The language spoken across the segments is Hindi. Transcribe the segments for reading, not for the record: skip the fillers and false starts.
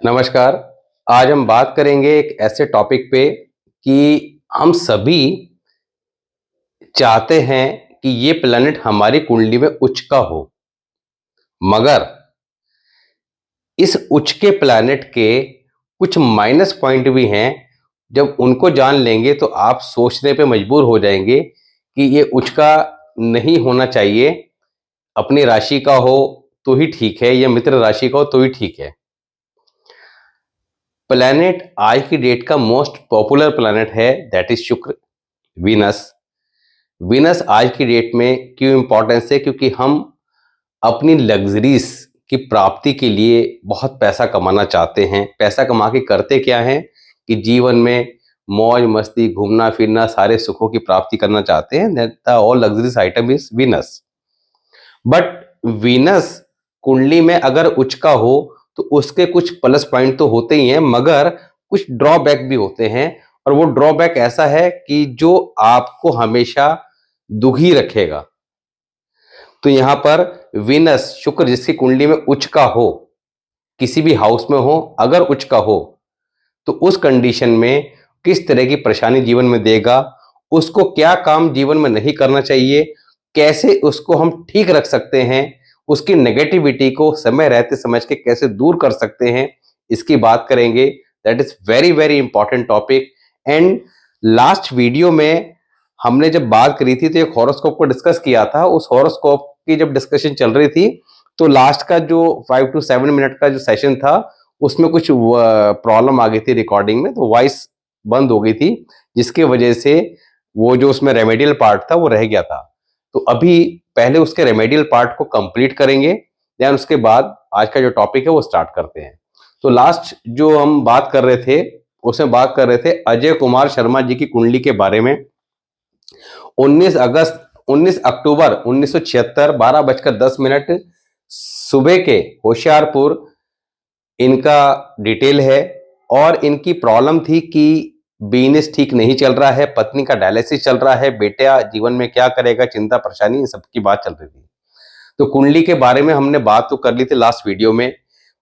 नमस्कार। आज हम बात करेंगे एक ऐसे टॉपिक पे कि हम सभी चाहते हैं कि ये प्लैनेट हमारी कुंडली में उच्च का हो, मगर इस उच्च के प्लैनेट के कुछ माइनस पॉइंट भी हैं। जब उनको जान लेंगे तो आप सोचने पे मजबूर हो जाएंगे कि ये उच्च का नहीं होना चाहिए, अपनी राशि का हो तो ही ठीक है या मित्र राशि का हो तो ही ठीक है। प्लैनेट आज की डेट का मोस्ट पॉपुलर प्लैनेट है, दैट इज शुक्र, वीनस। वीनस आज की डेट में क्यों इंपॉर्टेंस है? क्योंकि हम अपनी लग्जरीज की प्राप्ति के लिए बहुत पैसा कमाना चाहते हैं। पैसा कमा के करते क्या हैं कि जीवन में मौज मस्ती, घूमना फिरना, सारे सुखों की प्राप्ति करना चाहते हैं। That the all luxuries item is Venus. But Venus कुंडली में अगर उच्च का हो तो उसके कुछ प्लस पॉइंट तो होते ही हैं, मगर कुछ ड्रॉबैक भी होते हैं। और वो ड्रॉबैक ऐसा है कि जो आपको हमेशा दुखी रखेगा। तो यहां पर वीनस, शुक्र जिसकी कुंडली में उच्च का हो, किसी भी हाउस में हो, अगर उच्च का हो तो उस कंडीशन में किस तरह की परेशानी जीवन में देगा, उसको क्या काम जीवन में नहीं करना चाहिए, कैसे उसको हम ठीक रख सकते हैं, उसकी नेगेटिविटी को समय रहते समझ के कैसे दूर कर सकते हैं, इसकी बात करेंगे। That is very very important topic. And last video में हमने जब बात करी थी तो एक हॉरोस्कोप को डिस्कस किया था। उस हॉरोस्कोप की जब डिस्कशन चल रही थी तो लास्ट का जो 5 to 7 मिनट का जो सेशन था उसमें कुछ प्रॉब्लम आ गई थी रिकॉर्डिंग में, तो वॉइस बंद हो गई थी, जिसके वजह से वो जो उसमें रेमेडियल पार्ट था वो रह गया था। तो अभी पहले उसके रेमेडियल पार्ट को कंप्लीट करेंगे, देन उसके बाद आज का जो टॉपिक है वो स्टार्ट करते हैं। तो लास्ट जो हम बात कर रहे थे उसमें बात कर रहे थे अजय कुमार शर्मा जी की कुंडली के बारे में। 19 अक्टूबर 1976 12:10 सुबह के होशियारपुर इनका डिटेल है। और इनकी प्रॉब्लम थी कि बिजनेस ठीक नहीं चल रहा है, पत्नी का डायलिसिस चल रहा है, बेटा जीवन में क्या करेगा, चिंता परेशानी, इन सबकी बात चल रही थी। तो कुंडली के बारे में हमने बात तो कर ली थी लास्ट वीडियो में,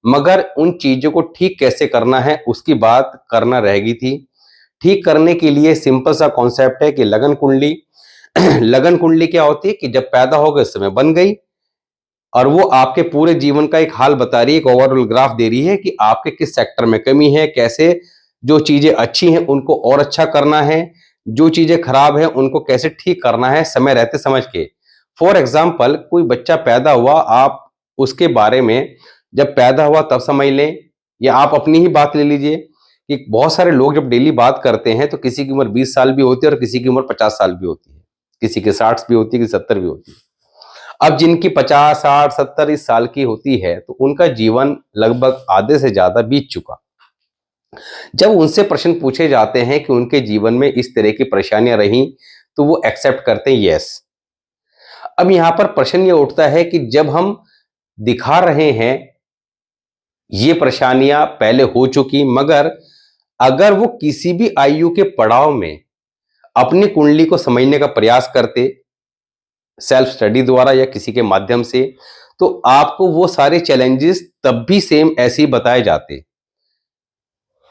मगर उन चीजों को ठीक कैसे करना है उसकी बात करना रह गई थी। ठीक करने के लिए सिंपल सा कॉन्सेप्ट है कि लगन कुंडली लगन कुंडली क्या होती है कि जब पैदा हो गए उस समय बन गई, और वो आपके पूरे जीवन का एक हाल बता रही है, एक ओवरऑल ग्राफ दे रही है कि आपके किस सेक्टर में कमी है, कैसे जो चीजें अच्छी हैं उनको और अच्छा करना है, जो चीजें खराब हैं उनको कैसे ठीक करना है समय रहते समझ के। फॉर एग्जाम्पल, कोई बच्चा पैदा हुआ, आप उसके बारे में जब पैदा हुआ तब समझ लें, या आप अपनी ही बात ले लीजिए कि बहुत सारे लोग जब डेली बात करते हैं तो किसी की उम्र 20 साल भी होती है और किसी की उम्र 50 साल भी होती है, किसी की 60 भी होती है, किसी 70 भी होती है। अब जिनकी 50, 60, 70 इस साल की होती है तो उनका जीवन लगभग आधे से ज्यादा बीत चुका। जब उनसे प्रश्न पूछे जाते हैं कि उनके जीवन में इस तरह की परेशानियां रही तो वो एक्सेप्ट करते हैं यस। अब यहां पर प्रश्न ये उठता है कि जब हम दिखा रहे हैं ये परेशानियां पहले हो चुकी, मगर अगर वो किसी भी आयु के पड़ाव में अपनी कुंडली को समझने का प्रयास करते, सेल्फ स्टडी द्वारा या किसी के माध्यम से, तो आपको वो सारे चैलेंजेस तब भी सेम ऐसे ही बताए जाते।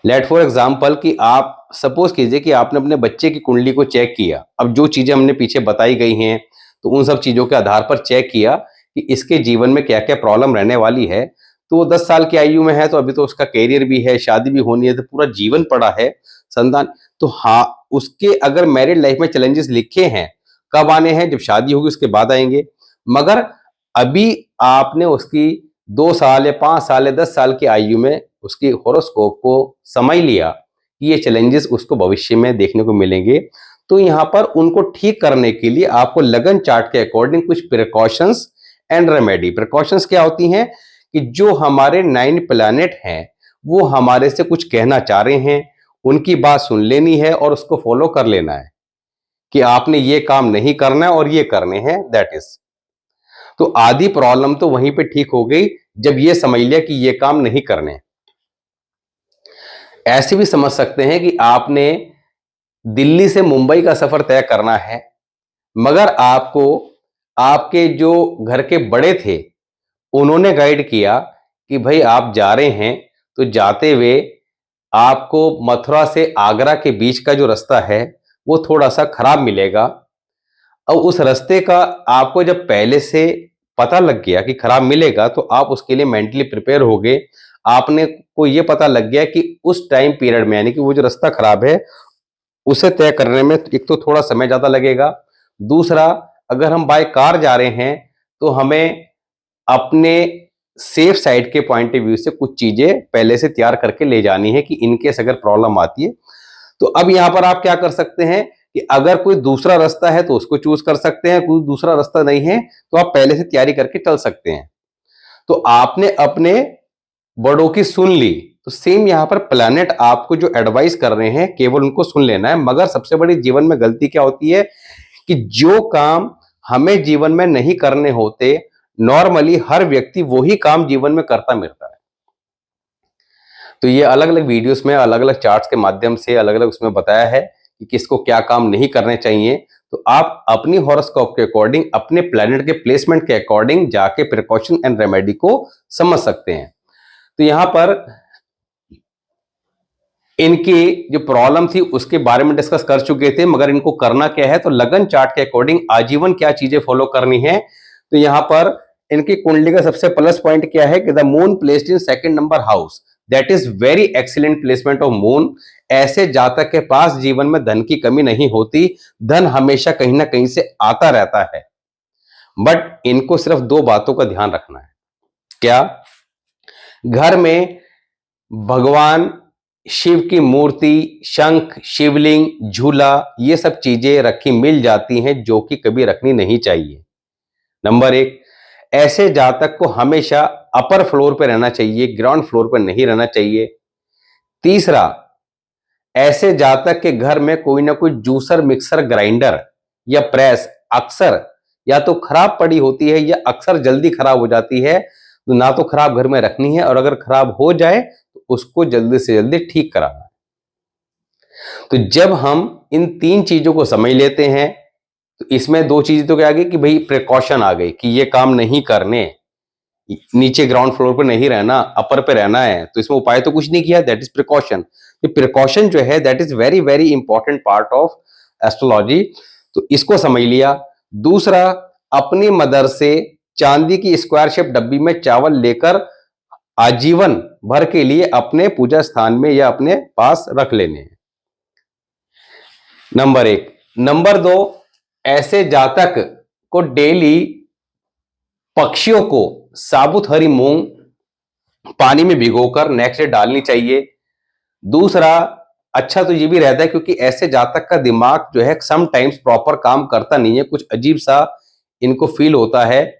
लेट फॉर एग्जाम्पल कि आप सपोज कीजिए कि आपने अपने बच्चे की कुंडली को चेक किया। अब जो चीजें हमने पीछे बताई गई हैं तो उन सब चीजों के आधार पर चेक किया कि इसके जीवन में क्या क्या प्रॉब्लम रहने वाली है। तो वो 10 साल की आयु में है तो अभी तो उसका कैरियर भी है, शादी भी होनी है, तो पूरा जीवन पड़ा है, संतान। तो हाँ, उसके अगर मैरिड लाइफ में चैलेंजेस लिखे हैं, कब आने हैं? जब शादी होगी उसके बाद आएंगे। मगर अभी आपने उसकी 2 साल या 5 साल या 10 साल की आयु में उसकी होरोस्कोप को समझ लिया कि ये चैलेंजेस उसको भविष्य में देखने को मिलेंगे। तो यहाँ पर उनको ठीक करने के लिए आपको लगन चार्ट के अकॉर्डिंग कुछ प्रिकॉशंस एंड रेमेडी। प्रिकॉशंस क्या होती हैं कि जो हमारे 9 प्लैनेट हैं वो हमारे से कुछ कहना चाह रहे हैं, उनकी बात सुन लेनी है और उसको फॉलो कर लेना है कि आपने ये काम नहीं करना है और ये करने हैं, दैट इज। तो आधी प्रॉब्लम तो वहीं पे ठीक हो गई जब ये समझ लिया कि ये काम नहीं करने। ऐसे भी समझ सकते हैं कि आपने दिल्ली से मुंबई का सफर तय करना है, मगर आपको आपके जो घर के बड़े थे उन्होंने गाइड किया कि भाई आप जा रहे हैं तो जाते हुए आपको मथुरा से आगरा के बीच का जो रास्ता है वो थोड़ा सा खराब मिलेगा। अब उस रास्ते का आपको जब पहले से पता लग गया कि खराब मिलेगा तो आप उसके लिए मेंटली प्रिपेयर हो गए। आपने को ये पता लग गया कि उस टाइम पीरियड में यानी कि वो जो रास्ता खराब है उसे तय करने में एक तो थोड़ा समय ज्यादा लगेगा। दूसरा, अगर हम बाय कार जा रहे हैं तो हमें अपने सेफ साइड के पॉइंट ऑफ व्यू से कुछ चीजें पहले से तैयार करके ले जानी है कि इनकेस अगर प्रॉब्लम आती है तो अब यहां पर आप क्या कर सकते हैं कि अगर कोई दूसरा रास्ता है तो उसको चूज कर सकते हैं, कोई दूसरा रास्ता नहीं है तो आप पहले से तैयारी करके चल सकते हैं। तो आपने अपने बड़ों की सुन ली, तो सेम यहां पर प्लैनेट आपको जो एडवाइस कर रहे हैं केवल उनको सुन लेना है। मगर सबसे बड़ी जीवन में गलती क्या होती है कि जो काम हमें जीवन में नहीं करने होते, नॉर्मली हर व्यक्ति वही काम जीवन में करता मिलता है। तो ये अलग अलग वीडियोस में अलग अलग चार्ट्स के माध्यम से अलग अलग उसमें बताया है कि किसको क्या काम नहीं करने चाहिए। तो आप अपनी हॉरोस्कोप के अकॉर्डिंग, अपने प्लैनेट के प्लेसमेंट के अकॉर्डिंग जाके प्रिकॉशन एंड रेमेडी को समझ सकते हैं। तो यहां पर इनकी जो प्रॉब्लम थी उसके बारे में डिस्कस कर चुके थे, मगर इनको करना क्या है तो लगन चार्ट के अकॉर्डिंग आजीवन क्या चीजें फॉलो करनी है। तो यहां पर इनकी कुंडली का सबसे प्लस पॉइंट क्या है कि the moon placed in second number house, that is very excellent placement of moon. ऐसे जातक के पास जीवन में धन की कमी नहीं होती, धन हमेशा कहीं ना कहीं से आता रहता है। बट इनको सिर्फ दो बातों का ध्यान रखना है। क्या? घर में भगवान शिव की मूर्ति, शंख, शिवलिंग, झूला, ये सब चीजें रखी मिल जाती हैं जो कि कभी रखनी नहीं चाहिए। नंबर एक, ऐसे जातक को हमेशा अपर फ्लोर पर रहना चाहिए, ग्राउंड फ्लोर पर नहीं रहना चाहिए। तीसरा, ऐसे जातक के घर में कोई ना कोई जूसर, मिक्सर, ग्राइंडर या प्रेस अक्सर या तो खराब पड़ी होती है या अक्सर जल्दी खराब हो जाती है। तो ना तो खराब घर में रखनी है और अगर खराब हो जाए तो उसको जल्दी से जल्दी ठीक कराना है। तो जब हम इन तीन चीजों को समझ लेते हैं तो इसमें दो चीजें तो क्या आ गई कि भाई प्रिकॉशन आ गई कि ये काम नहीं करने, नीचे ग्राउंड फ्लोर पर नहीं रहना, अपर पे रहना है। तो इसमें उपाय तो कुछ नहीं किया, दैट इज प्रिकॉशन। ये प्रिकॉशन जो है that is very very important part of astrology. तो इसको समझ लिया। दूसरा, अपनी मदर से चांदी की स्क्वायर शेप डब्बी में चावल लेकर आजीवन भर के लिए अपने पूजा स्थान में या अपने पास रख लेने हैं। नंबर एक। नंबर दो, ऐसे जातक को डेली पक्षियों को साबुत हरी मूंग पानी में भिगोकर नेक्स्ट डे डालनी चाहिए। दूसरा, अच्छा तो ये भी रहता है क्योंकि ऐसे जातक का दिमाग जो है समटाइम्स प्रॉपर काम करता नहीं है, कुछ अजीब सा इनको फील होता है।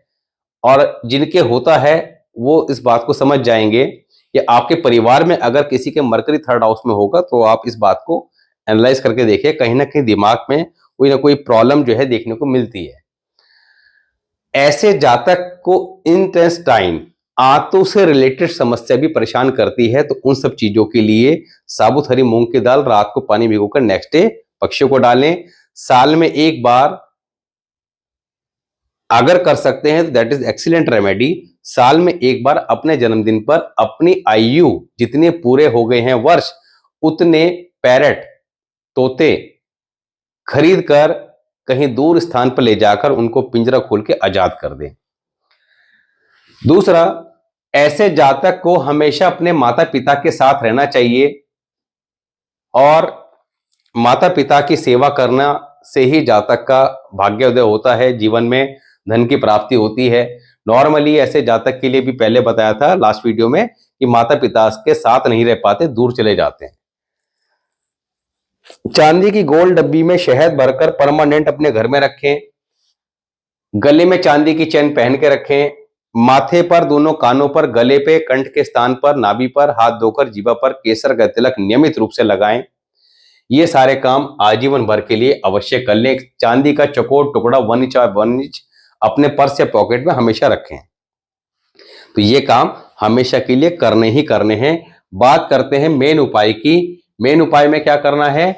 और जिनके होता है वो इस बात को समझ जाएंगे कि आपके परिवार में अगर किसी के मरकरी थर्ड हाउस में होगा तो आप इस बात को एनालाइज करके देखिए, कहीं ना कहीं दिमाग में कोई ना कोई प्रॉब्लम जो है देखने को मिलती है। ऐसे जातक को इंटेस्टाइन, आंतों से रिलेटेड समस्या भी परेशान करती है। तो उन सब चीजों के लिए साबुत हरी मूंग की दाल रात को पानी भिगोकर नेक्स्ट डे पक्षियों को डालें। साल में एक बार अगर कर सकते हैं तो दैट इज एक्सीलेंट रेमेडी। साल में एक बार अपने जन्मदिन पर अपनी आयु जितने पूरे हो गए हैं वर्ष, उतने पैरट, तोते खरीद कर कहीं दूर स्थान पर ले जाकर उनको पिंजरा खोल के आजाद कर दें। दूसरा, ऐसे जातक को हमेशा अपने माता पिता के साथ रहना चाहिए और माता पिता की सेवा करना से ही जातक का भाग्योदय होता है, जीवन में धन की प्राप्ति होती है। नॉर्मली ऐसे जातक के लिए भी पहले बताया था लास्ट वीडियो में कि माता पिता के साथ नहीं रह पाते, दूर चले जाते हैं। चांदी की गोल डब्बी में शहद भरकर परमानेंट अपने घर में रखें। गले में चांदी की चेन पहन के रखें। माथे पर, दोनों कानों पर, गले पे, कंठ के स्थान पर, नाभि पर, हाथ धोकर जीभा पर केसर का तिलक नियमित रूप से लगाएं। ये सारे काम आजीवन भर के लिए अवश्य कर लें। चांदी का चौकोर टुकड़ा 1 इंच और 1 इंच अपने पर्स या पॉकेट में हमेशा रखें। तो ये काम हमेशा के लिए करने ही करने हैं। बात करते हैं मेन उपाय की। मेन उपाय में क्या करना है?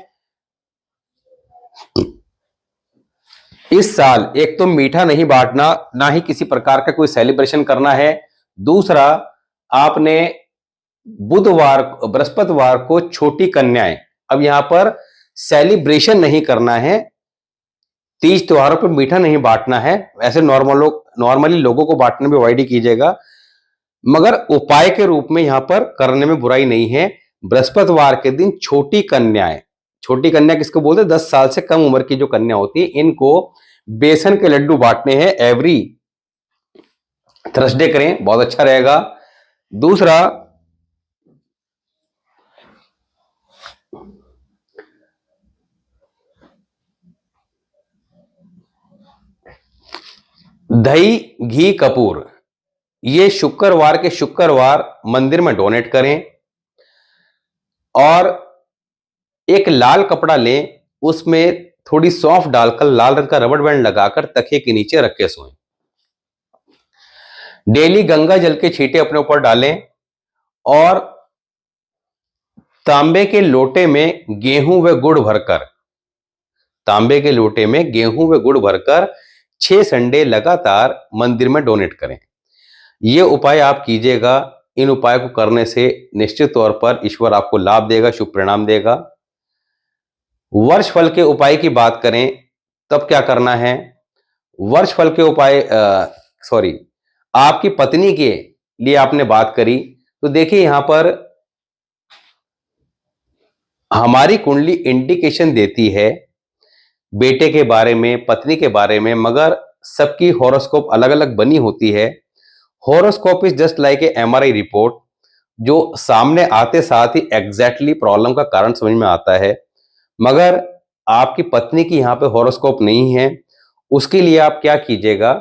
इस साल एक तो मीठा नहीं बांटना, ना ही किसी प्रकार का कोई सेलिब्रेशन करना है। दूसरा, आपने बुधवार बृहस्पतिवार को छोटी कन्याएं, अब यहां पर सेलिब्रेशन नहीं करना है, तीज त्योहारों पर मीठा नहीं बांटना है, ऐसे नॉर्मली लोगों को बांटने में अवॉइड ही कीजिएगा, मगर उपाय के रूप में यहां पर करने में बुराई नहीं है। बृहस्पतिवार के दिन छोटी कन्याएं, छोटी कन्या किसको बोलते हैं, 10 साल से कम उम्र की जो कन्या होती है, इनको बेसन के लड्डू बांटने हैं एवरी थर्सडे करें, बहुत अच्छा रहेगा। दूसरा, दही घी कपूर, ये शुक्रवार के शुक्रवार मंदिर में डोनेट करें और एक लाल कपड़ा लें, उसमें थोड़ी सौंफ डालकर लाल रंग का रबड़ बैंड लगाकर तकिए के नीचे रख के सोएं। डेली गंगा जल के छींटे अपने ऊपर डालें और तांबे के लोटे में गेहूं व गुड़ भरकर, तांबे के लोटे में गेहूं व गुड़ भरकर 6 संडे लगातार मंदिर में डोनेट करें। यह उपाय आप कीजिएगा। इन उपाय को करने से निश्चित तौर पर ईश्वर आपको लाभ देगा, शुभ परिणाम देगा। वर्ष फल के उपाय की बात करें तब क्या करना है, वर्ष फल के उपाय आपकी पत्नी के लिए आपने बात करी, तो देखिए यहां पर हमारी कुंडली इंडिकेशन देती है बेटे के बारे में, पत्नी के बारे में, मगर सबकी हॉरोस्कोप अलग अलग बनी होती है। Horoscope is just like a MRI report, जो सामने आते साथ ही एग्जैक्टली प्रॉब्लम का कारण समझ में आता है, मगर आपकी पत्नी की यहां पे हॉरोस्कोप नहीं है। उसके लिए आप क्या कीजिएगा,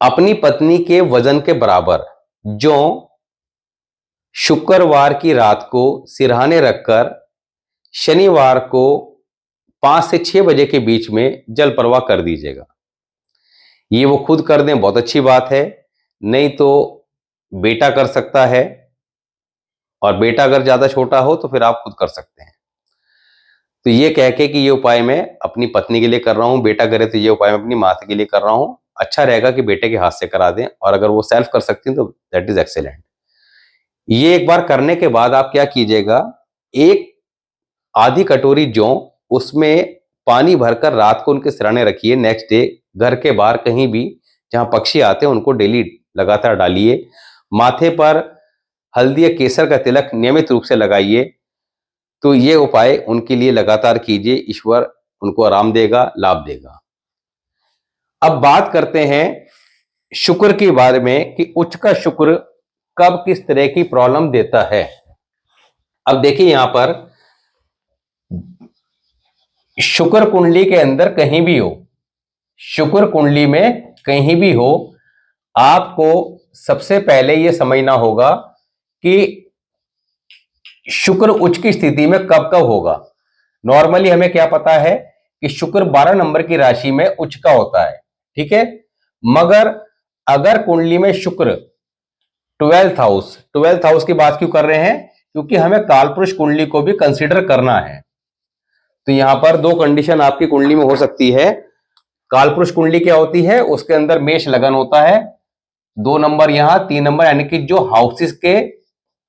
अपनी पत्नी के वजन के बराबर जो शुक्रवार की रात को सिरहाने रखकर शनिवार को 5 से 6 बजे के बीच में जल प्रवाह कर दीजिएगा। ये वो खुद कर दें, बहुत अच्छी बात है, नहीं तो बेटा कर सकता है, और बेटा अगर ज्यादा छोटा हो तो फिर आप खुद कर सकते हैं। तो ये कह के कि ये उपाय मैं अपनी पत्नी के लिए कर रहा हूं, बेटा करे तो ये उपाय मैं अपनी माता के लिए कर रहा हूं, अच्छा रहेगा कि बेटे के हाथ से करा दें, और अगर वो सेल्फ कर सकती हैं तो दैट इज एक्सेलेंट। ये एक बार करने के बाद आप क्या कीजिएगा, एक आधी कटोरी जौ, उसमें पानी भरकर रात को उनके सिरहाने रखिए। नेक्स्ट डे घर के बाहर कहीं भी जहां पक्षी आते हैं उनको डेली लगातार डालिए। माथे पर हल्दी या केसर का तिलक नियमित रूप से लगाइए। तो ये उपाय उनके लिए लगातार कीजिए, ईश्वर उनको आराम देगा, लाभ देगा। अब बात करते हैं शुक्र के बारे में कि उच्च का शुक्र कब किस तरह की प्रॉब्लम देता है। अब देखिए यहां पर शुक्र कुंडली के अंदर कहीं भी हो, शुक्र कुंडली में कहीं भी हो, आपको सबसे पहले यह समझना होगा कि शुक्र उच्च की स्थिति में कब कब होगा। नॉर्मली हमें क्या पता है कि शुक्र 12 नंबर की राशि में उच्च का होता है, ठीक है, मगर अगर कुंडली में शुक्र 12th हाउस की बात क्यों कर रहे हैं, क्योंकि हमें कालपुरुष कुंडली को भी कंसीडर करना है। तो यहां पर दो कंडीशन आपकी कुंडली में हो सकती है। कालपुरुष कुंडली क्या होती है, उसके अंदर मेष लगन होता है, 2 नंबर यहां, 3 नंबर, यानी कि जो हाउसेस के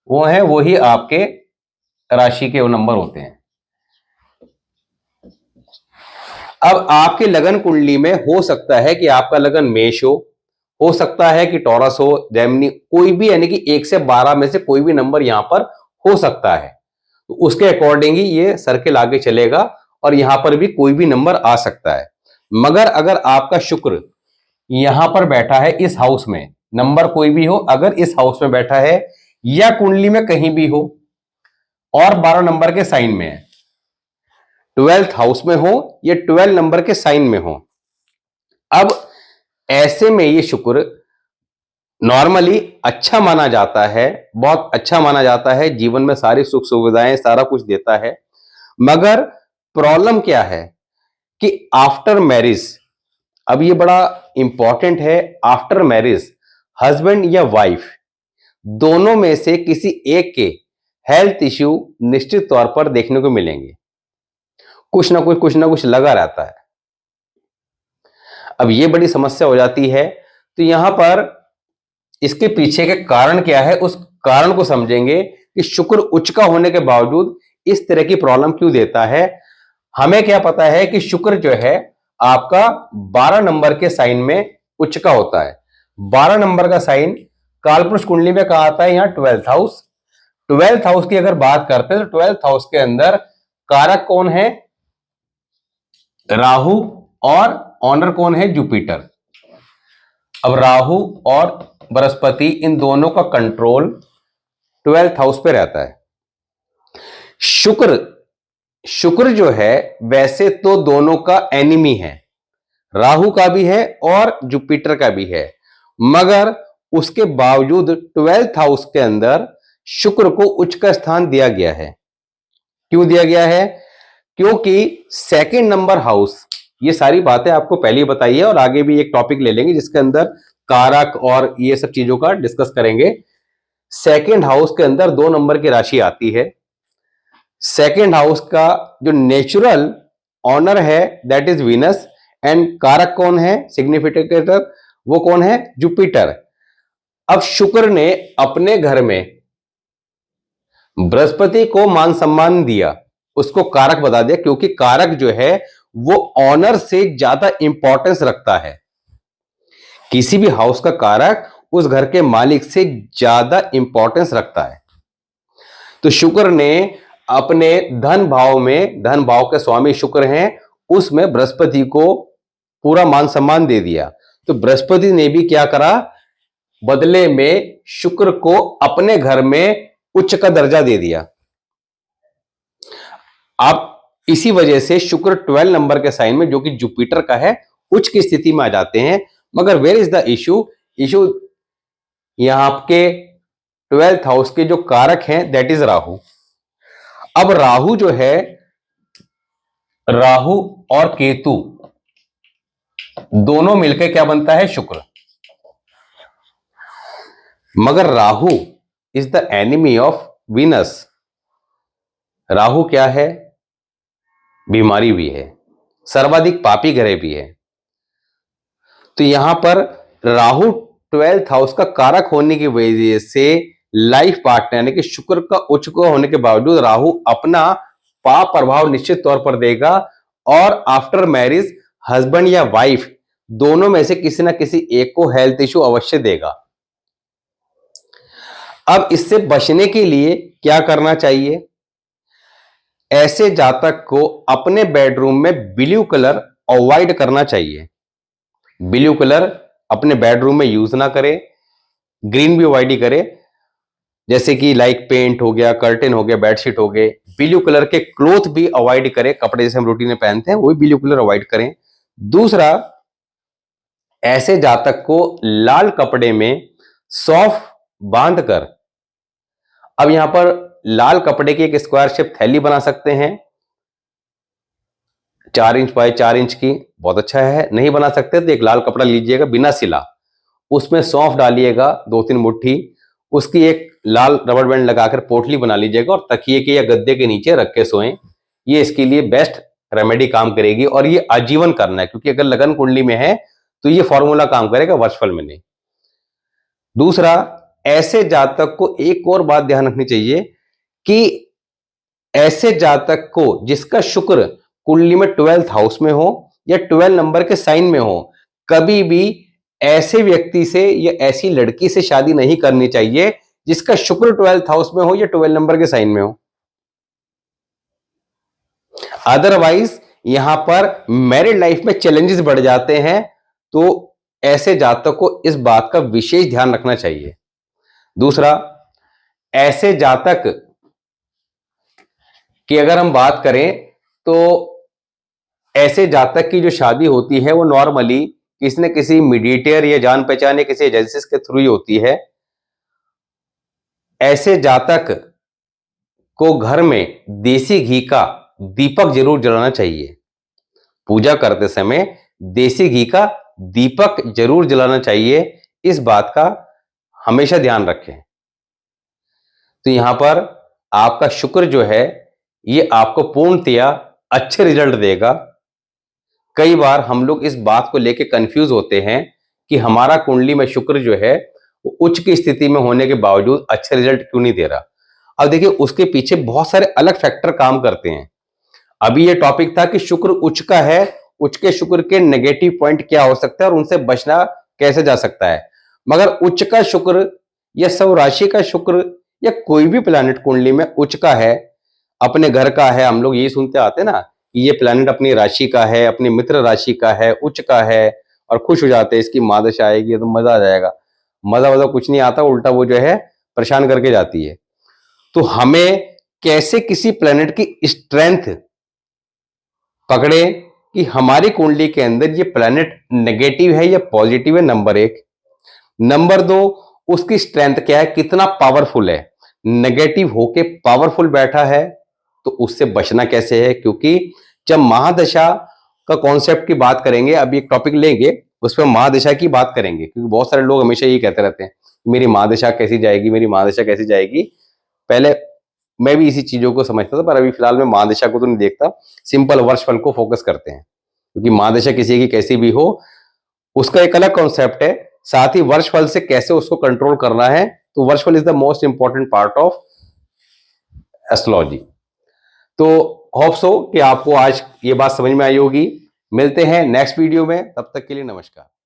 वो हैं वही आपके राशि के वो नंबर होते हैं। अब आपके लगन कुंडली में हो सकता है कि आपका लगन मेष हो सकता है कि टॉरस हो, जेमिनी, कोई भी, यानी कि 1 से 12 में से कोई भी नंबर यहां पर हो सकता है। तो उसके अकॉर्डिंग ही ये सर्किल आगे चलेगा और यहां पर भी कोई भी नंबर आ सकता है। मगर अगर आपका शुक्र यहां पर बैठा है इस हाउस में, नंबर कोई भी हो, अगर इस हाउस में बैठा है या कुंडली में कहीं भी हो और 12 नंबर के साइन में है, 12th हाउस में हो या 12 नंबर के साइन में हो, अब ऐसे में ये शुक्र नॉर्मली अच्छा माना जाता है, बहुत अच्छा माना जाता है, जीवन में सारी सुख सुविधाएं सारा कुछ देता है। मगर प्रॉब्लम क्या है कि आफ्टर मैरिज, अब ये बड़ा इंपॉर्टेंट है, आफ्टर मैरिज हस्बैंड या वाइफ दोनों में से किसी एक के हेल्थ इश्यू निश्चित तौर पर देखने को मिलेंगे, कुछ ना कुछ लगा रहता है। अब ये बड़ी समस्या हो जाती है। तो यहां पर इसके पीछे के कारण क्या है, उस कारण को समझेंगे कि शुक्र उच्च का होने के बावजूद इस तरह की प्रॉब्लम क्यों देता है। हमें क्या पता है कि शुक्र जो है आपका 12 नंबर के साइन में उच्च का होता है। 12 नंबर का साइन कालपुरुष कुंडली में कहा आता है यहां 12th हाउस। 12th हाउस की अगर बात करते हैं तो 12th हाउस के अंदर कारक कौन है? राहु, और ऑनर कौन है? जुपिटर। अब राहु और बृहस्पति इन दोनों का कंट्रोल 12th हाउस पे रहता है। शुक्र जो है वैसे तो दोनों का एनिमी है, राहु का भी है और जुपिटर का भी है, मगर उसके बावजूद 12th हाउस के अंदर शुक्र को उच्च का स्थान दिया गया है। क्यों दिया गया है? क्योंकि सेकंड नंबर हाउस, ये सारी बातें आपको पहले ही बताई है और आगे भी एक टॉपिक ले लेंगे जिसके अंदर कारक और ये सब चीजों का डिस्कस करेंगे। सेकंड हाउस के अंदर 2 नंबर की राशि आती है। सेकंड हाउस का जो नेचुरल ऑनर है दैट इज वीनस, एंड कारक कौन है? सिग्निफिकेटर, वो कौन है? जुपिटर। अब शुक्र ने अपने घर में बृहस्पति को मान सम्मान दिया, उसको कारक बता दिया, क्योंकि कारक जो है वो ऑनर से ज्यादा इंपॉर्टेंस रखता है। किसी भी हाउस का कारक उस घर के मालिक से ज्यादा इंपॉर्टेंस रखता है। तो शुक्र ने अपने धन भाव में, धन भाव के स्वामी शुक्र हैं, उसमें बृहस्पति को पूरा मान सम्मान दे दिया। तो बृहस्पति ने भी क्या करा? बदले में शुक्र को अपने घर में उच्च का दर्जा दे दिया। आप इसी वजह से शुक्र 12 नंबर के साइन में, जो कि जुपिटर का है, उच्च की स्थिति में आ जाते हैं। मगर वेयर इज द इशू? यहां आपके 12th हाउस के जो कारक हैं दैट इज राहु। अब राहु जो है, राहु और केतु दोनों मिलकर क्या बनता है? शुक्र। मगर Rahu is the enemy of Venus. Rahu क्या है? बीमारी भी है, सर्वाधिक पापी ग्रह भी है। तो यहां पर राहु 12th हाउस का कारक होने की वजह से लाइफ पार्टनर यानी कि शुक्र का उच्च को होने के बावजूद राहु अपना पाप प्रभाव निश्चित तौर पर देगा, और आफ्टर मैरिज हस्बैंड या वाइफ दोनों में से किसी ना किसी एक को हेल्थ इश्यू अवश्य देगा। अब इससे बचने के लिए क्या करना चाहिए? ऐसे जातक को अपने बेडरूम में ब्लू कलर अवॉइड करना चाहिए। ब्लू कलर अपने बेडरूम में यूज ना करे, ग्रीन भी अवॉइड ही करे। जैसे कि लाइक पेंट हो गया, कर्टेन हो गया, बेडशीट हो गए। ब्लू कलर के क्लोथ भी अवॉइड करें, कपड़े जैसे हम रूटीन में पहनते हैं वो भी ब्लू कलर अवॉइड करें। दूसरा, ऐसे जातक को लाल कपड़े में सौंफ बांधकर, अब यहां पर लाल कपड़े की एक स्क्वायर शेप थैली बना सकते हैं 4 इंच बाय 4 इंच की, बहुत अच्छा है। नहीं बना सकते तो एक लाल कपड़ा लीजिएगा बिना सिला, उसमें सौंफ डालिएगा 2-3 मुट्ठी, उसकी एक लाल रबर बैंड लगाकर पोटली बना लीजिएगा और तकिए के या गद्दे के नीचे रख के सोएं। ये इसके लिए बेस्ट रेमेडी काम करेगी, और ये आजीवन करना है, क्योंकि अगर लगन कुंडली में है तो ये फॉर्मूला काम करेगा, वर्षफल में नहीं। दूसरा, ऐसे जातक को एक और बात ध्यान रखनी चाहिए कि ऐसे जातक को जिसका शुक्र कुंडली में 12th हाउस में हो या 12 नंबर के साइन में हो, कभी भी ऐसे व्यक्ति से या ऐसी लड़की से शादी नहीं करनी चाहिए जिसका शुक्र 12th हाउस में हो या 12 नंबर के साइन में हो। अदरवाइज यहां पर मैरिड लाइफ में चैलेंजेस बढ़ जाते हैं, तो ऐसे जातक को इस बात का विशेष ध्यान रखना चाहिए। दूसरा, ऐसे जातक की अगर हम बात करें तो ऐसे जातक की जो शादी होती है वो नॉर्मली किसी न किसी मीडिएटर या जान पहचान या किसी एजेंसी के थ्रू ही होती है। ऐसे जातक को घर में देसी घी का दीपक जरूर जलाना चाहिए। पूजा करते समय देसी घी का दीपक जरूर जलाना चाहिए, इस बात का हमेशा ध्यान रखें। तो यहां पर आपका शुक्र जो है ये आपको पूर्णतया अच्छे रिजल्ट देगा। कई बार हम लोग इस बात को लेकर कंफ्यूज होते हैं कि हमारा कुंडली में शुक्र जो है वो उच्च की स्थिति में होने के बावजूद अच्छे रिजल्ट क्यों नहीं दे रहा। अब देखिए उसके पीछे बहुत सारे अलग फैक्टर काम करते हैं। अभी ये टॉपिक था कि शुक्र उच्च का है, उच्च के शुक्र के नेगेटिव पॉइंट क्या हो सकता है और उनसे बचना कैसे जा सकता है। मगर उच्च का शुक्र या सौ राशि का शुक्र या कोई भी प्लैनेट कुंडली में उच्च का है, अपने घर का है, हम लोग यही सुनते आते हैं ना कि ये प्लैनेट अपनी राशि का है, अपनी मित्र राशि का है, उच्च का है, और खुश हो जाते हैं इसकी महादशा आएगी तो मजा आ जाएगा। मजा कुछ नहीं आता, उल्टा वो जो है परेशान करके जाती है। तो हमें कैसे किसी प्लैनेट की स्ट्रेंथ पकड़े कि हमारी कुंडली के अंदर ये प्लैनेट नेगेटिव है या पॉजिटिव है, नंबर एक। नंबर दो, उसकी स्ट्रेंथ क्या है, कितना पावरफुल है। नेगेटिव होके पावरफुल बैठा है तो उससे बचना कैसे है, क्योंकि जब महादशा का कॉन्सेप्ट की बात करेंगे, अभी एक टॉपिक लेंगे उस पर महादशा की बात करेंगे, क्योंकि बहुत सारे लोग हमेशा यही कहते रहते हैं मेरी महादशा कैसी जाएगी, मेरी महादशा कैसी जाएगी। पहले मैं भी इसी चीजों को समझता था, पर अभी फिलहाल मैं महादशा को तो नहीं देखता, सिंपल वर्षफल को फोकस करते हैं, क्योंकि महादशा किसी की कैसी भी हो उसका एक अलग कॉन्सेप्ट है, साथ ही वर्षफल से कैसे उसको कंट्रोल करना है। तो Varshphal is the most important part of astrology. तो होप सो कि आपको आज ये बात समझ में आई होगी। मिलते हैं नेक्स्ट वीडियो में, तब तक के लिए नमस्कार।